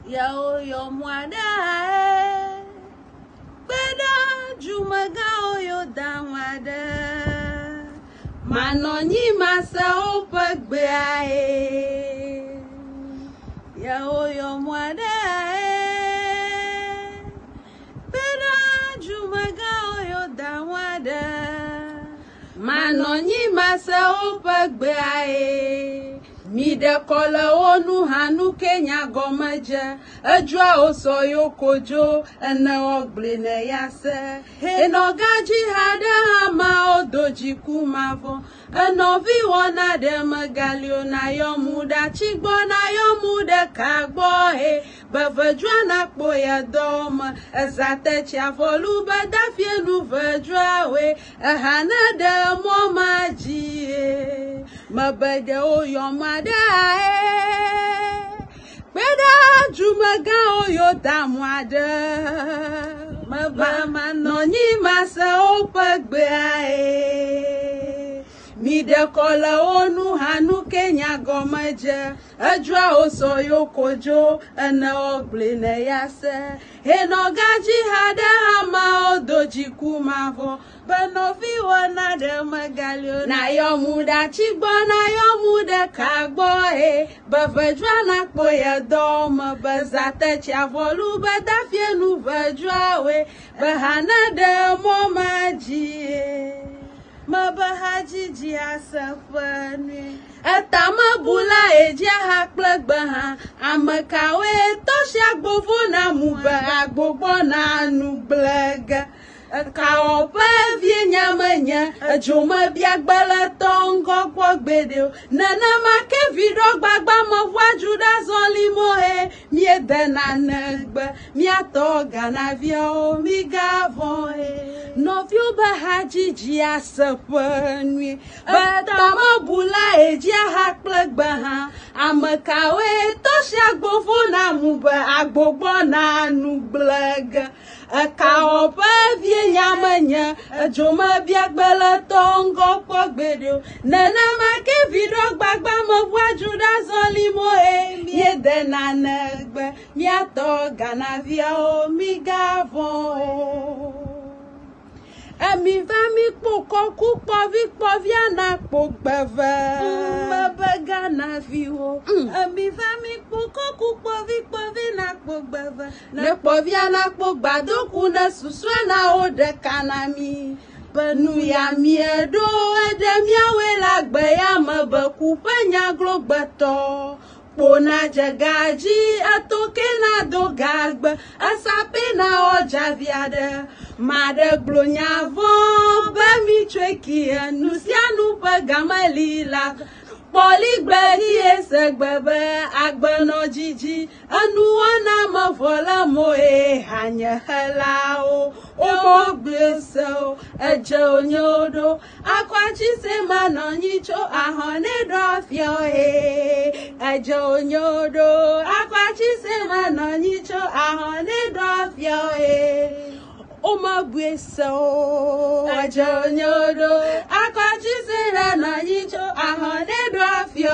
Yao yo mwada Beda jumaga oyo damwada Manonyi masa opagbe ae Yao yo mwada Beda jumaga oyo damwada Manonyi masa opagbe ae Mi de kola onu hanu Kenya gomaja Ejwa oso yokojo ene ogble ne yase Enogaji hada hama odoji kumavo Enovi wona de magalio na yomuda Chigbo na yomuda kagbo Bavajwa na kpoya doma Ezate chiavolu badafye nu vajwa we Ehana de momaji Mabede oyo mada Beda jumaga oyo damwada Mabama nonyi masa opagbe Mi de kola onu hanu Kenya gomaja Ejwa oso yokojo ene ogble ne yase Enogaji hada hama odoji kumavo Benovi wana de magalio Na yomuda chigbo na yomuda kagbo Bavajwa na kpoya doma Bazate chiavolu badafye nu vajwa we Bahana de momaji Mabahaji ji asafani Etama bula eji hakplagbaha Amakawe toshi agbovo na muba Agbogbo na anublaga Kaope vie nyamanya Joma biagbala tongo kwa gbedeo Nana make vido gbagba mavwa juda zolimo Miede na negba Miatoga na vio migavon Novio bahaji ji asapani Betama bula eji hakplagbaha Amakawe toshi agbovo na muba Agbogbo na anublaga Kaope vie nyamanya Joma biagbala tongo kwa gbedeo Nana make vido gbagba mavwa juda zolimo Miede na negba Miatoga na vio migavon Emi va mi poko kupo vi povia na pogbeve Mabega na viwo Emi va mi poko kupo vi povi na pogbeve Ne povia na pogbado kuna suswe na ode kanami Benu ya miedo edemia we la gbe ya mabeku penya glogbeto Pona jagaji atoke na dogagbe Asape na oja viade Made glonyavon Bemi chweki Nusianu pegamali lak Poligbedi esegbebe Agbeno jiji Anuana mavola moe Hanye helao Omo gbeseo Eje onyodo Akwachi se manonyicho Ahone dofyo Eje onyodo Akwachi se manonyicho Ahone dofyo Oma bweseo Eje onyodo Akwachi se manonyicho Ahone dofyo